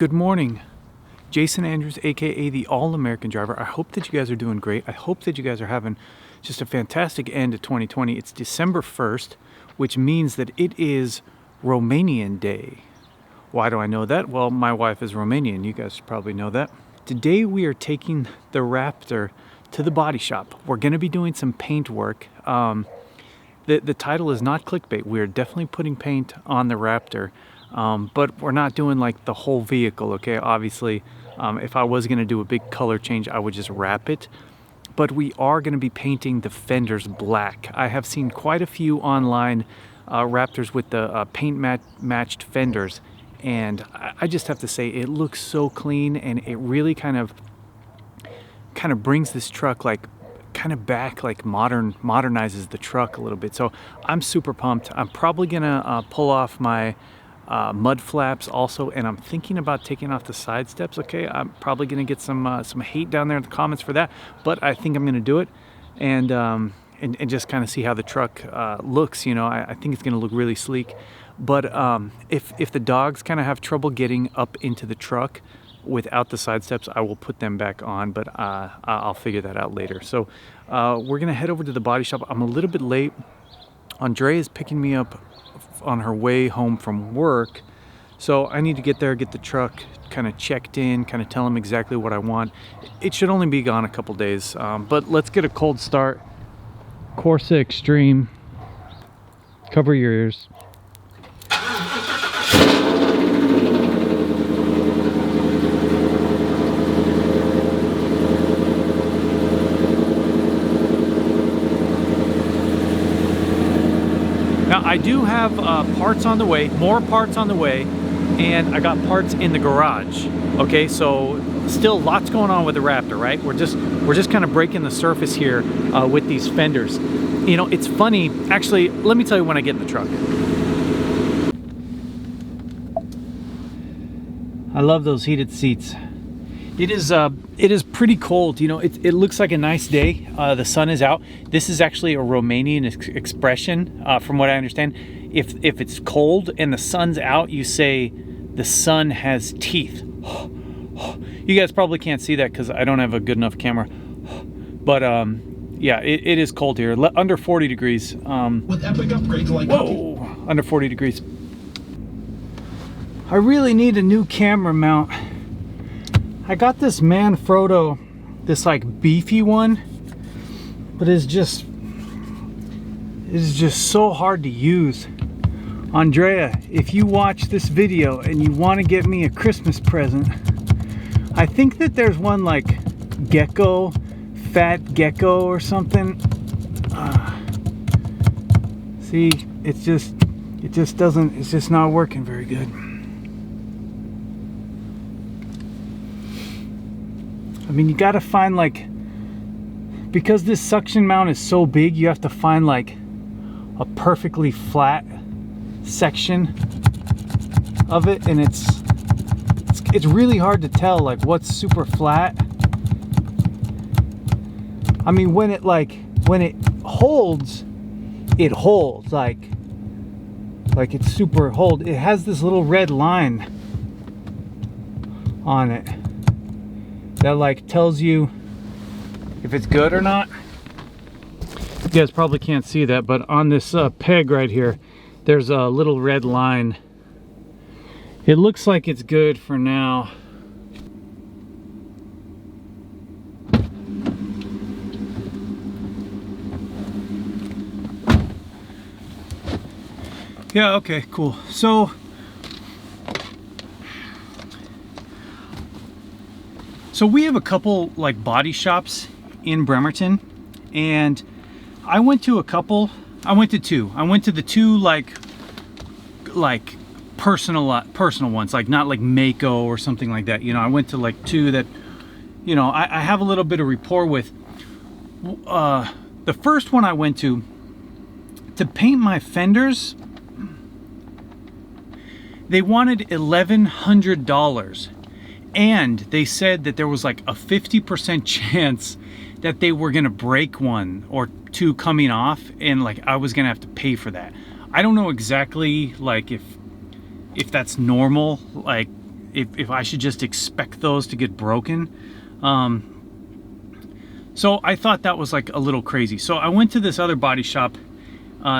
Good morning, Jason Andrews, aka the All-American Driver. I hope that you guys are doing great. I hope that you guys are having just a fantastic end of 2020. It's December 1st, which means that it is Romanian Day. Why do I know that? Well, my wife is Romanian. You guys probably know that. Today we are taking the Raptor to the body shop. We're going to be doing some paint work. The title is not clickbait. We're definitely putting paint on the Raptor. But we're not doing like the whole vehicle, okay? Obviously, if I was going to do a big color change, I would just wrap it. But we are going to be painting the fenders black. I have seen quite a few online Raptors with the paint matched fenders. And I just have to say, it looks so clean, and it really kind of brings this truck like kind of back, like modernizes the truck a little bit. So I'm super pumped. I'm probably going to pull off my mud flaps also, and I'm thinking about taking off the side steps. Okay, I'm probably gonna get some hate down there in the comments for that, but I think I'm gonna do it, and just kind of see how the truck looks. You know, I think it's gonna look really sleek. But if the dogs kind of have trouble getting up into the truck without the side steps, I will put them back on, but I'll figure that out later. So we're gonna head over to the body shop. I'm a little bit late. Andrea is picking me up on her way home from work, so I need to get there, get the truck kind of checked in, kind of tell them exactly what I want. It should only be gone a couple days, but let's get a cold start. Corsa Extreme. Cover your ears. Now I do have parts on the way, more parts on the way, and I got parts in the garage. Okay, so still lots going on with the Raptor, right? We're just kind of breaking the surface here with these fenders. You know, it's funny. Actually, let me tell you when I get in the truck. I love those heated seats. It is pretty cold. You know, it looks like a nice day. The sun is out. This is actually a Romanian expression, from what I understand. If it's cold and the sun's out, you say the sun has teeth. You guys probably can't see that because I don't have a good enough camera. But yeah, it is cold here. Under 40 degrees. With epic upgrades like whoa, under 40 degrees. I really need a new camera mount. I got this Manfrotto, this like beefy one, but it's just so hard to use. Andrea, if you watch this video and you want to get me a Christmas present, I think that there's one like Gecko, Fat Gecko or something. See, it's just not working very good. I mean, you gotta find like, because this suction mount is so big, you have to find like a perfectly flat section of it, and it's really hard to tell like what's super flat. I mean, when it holds, it holds like it's super hold. It has this little red line on it that like tells you if it's good or not. You guys probably can't see that, but on this peg right here, there's a little red line. It looks like it's good for now. Yeah, okay, cool. So we have a couple like body shops in Bremerton, and I went to two. I went to the two like personal ones, like not like Mako or something like that. You know, I went to like two that, you know, I have a little bit of rapport with. The first one I went to paint my fenders, they wanted $1,100. And they said that there was like a 50% chance that they were gonna break one or two coming off, and like I was gonna have to pay for that. I don't know exactly like if that's normal, like if I should just expect those to get broken. So I thought that was like a little crazy. So I went to this other body shop.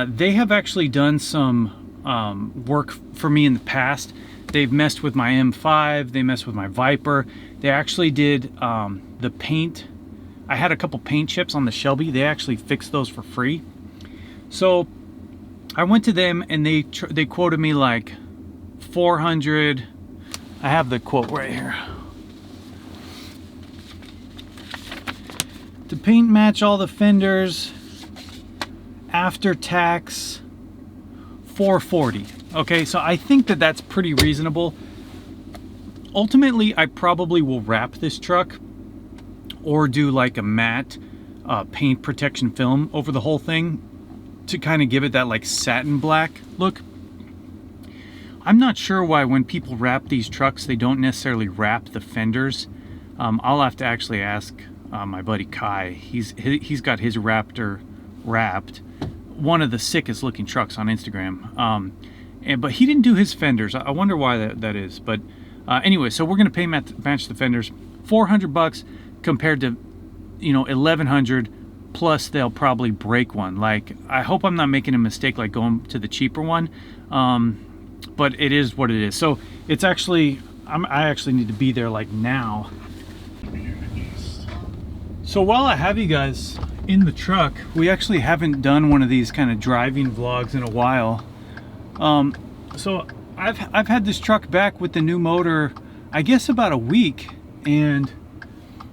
They have actually done some work for me in the past. They've messed with my M5, they messed with my Viper. They actually did the paint. I had a couple paint chips on the Shelby. They actually fixed those for free. So I went to them and they quoted me like 400. I have the quote right here. To paint match all the fenders, after tax, 440. Okay, so I think that that's pretty reasonable. Ultimately, I probably will wrap this truck or do like a matte paint protection film over the whole thing to kind of give it that like satin black look. I'm not sure why when people wrap these trucks, they don't necessarily wrap the fenders. I'll have to actually ask my buddy Kai. He's got his Raptor wrapped. One of the sickest looking trucks on Instagram. But he didn't do his fenders. I wonder why that is. But anyway, so we're gonna paint match the fenders. $400 compared to, you know, $1,100, plus they'll probably break one. Like, I hope I'm not making a mistake like going to the cheaper one. But it is what it is. So it's actually, I actually need to be there like now. So while I have you guys in the truck, we actually haven't done one of these kind of driving vlogs in a while. So I've had this truck back with the new motor, I guess about a week, and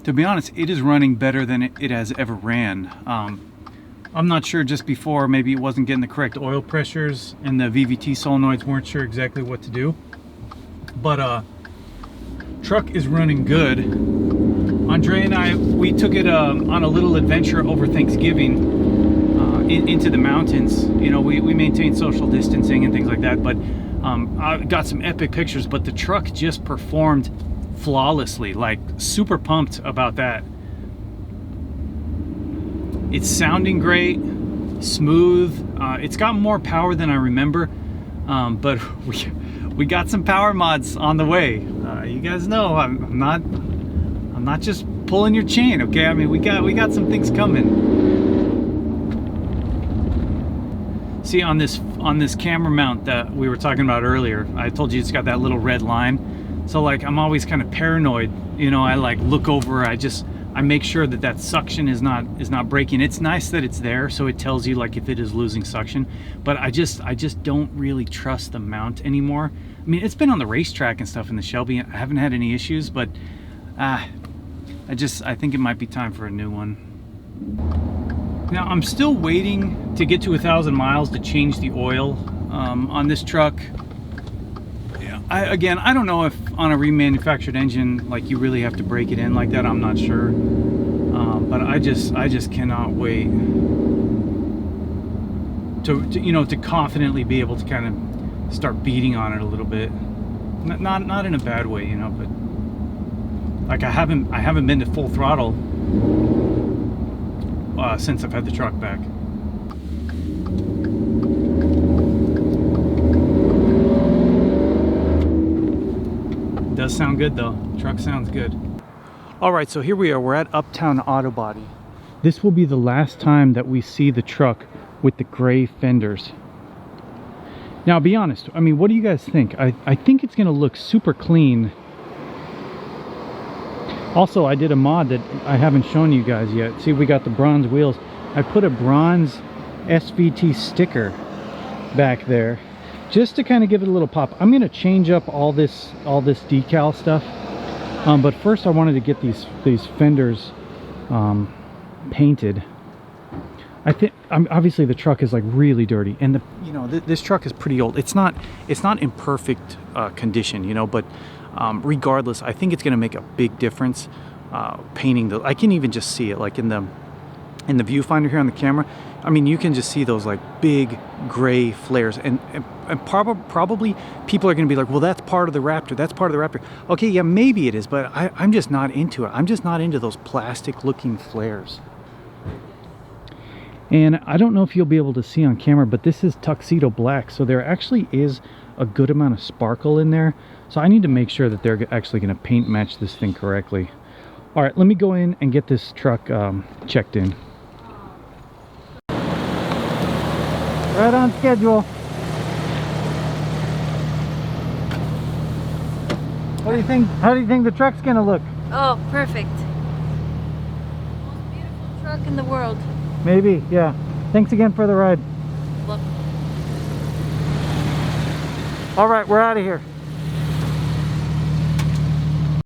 to be honest, it is running better than it has ever ran. I'm not sure, just before maybe it wasn't getting the correct oil pressures and the VVT solenoids weren't sure exactly what to do. But truck is running good. Andre and I, we took it on a little adventure over Thanksgiving into the mountains. You know, we maintained social distancing and things like that, but I got some epic pictures, but the truck just performed flawlessly. Like, super pumped about that. It's sounding great, smooth. It's got more power than I remember, but we got some power mods on the way. You guys know I'm not just pulling your chain, okay? I mean, we got some things coming. See, on this camera mount that we were talking about earlier, I told you it's got that little red line. So like, I'm always kind of paranoid. You know, I like look over. I make sure that suction is not breaking. It's nice that it's there, so it tells you like if it is losing suction. But I just don't really trust the mount anymore. I mean, it's been on the racetrack and stuff in the Shelby. I haven't had any issues, but I think it might be time for a new one. Now, I'm still waiting to get to 1,000 miles to change the oil on this truck. Again, I don't know if on a remanufactured engine, like, you really have to break it in like that. I'm not sure. But I just cannot wait to confidently be able to kind of start beating on it a little bit. Not in a bad way, you know, but like, I haven't been to full throttle since I've had the truck back. Does sound good though. Truck sounds good. All right, so here we are. We're at Uptown Auto Body. This will be the last time that we see the truck with the gray fenders. Now, be honest. I mean, what do you guys think? I think it's gonna look super clean. Also, I did a mod that I haven't shown you guys yet. See, we got the bronze wheels. I put a bronze SVT sticker back there just to kind of give it a little pop. I'm gonna change up all this decal stuff, but first I wanted to get these fenders painted. I think obviously the truck is like really dirty, and this truck is pretty old. It's not in perfect condition, you know, but regardless, I think it's gonna make a big difference painting I can even just see it like in the viewfinder here on the camera. I mean, you can just see those like big gray flares, and probably people are going to be like, well, that's part of the Raptor. That's part of the Raptor. Okay, yeah, maybe it is, but I'm just not into it. I'm just not into those plastic looking flares. And I don't know if you'll be able to see on camera, but this is tuxedo black, so there actually is a good amount of sparkle in there. So I need to make sure that they're actually going to paint match this thing correctly. All right, let me go in and get this truck checked in. Right on schedule. What do you think? How do you think the truck's going to look? Oh, perfect. Most beautiful truck in the world. Maybe, yeah. Thanks again for the ride. Look. All right, we're out of here.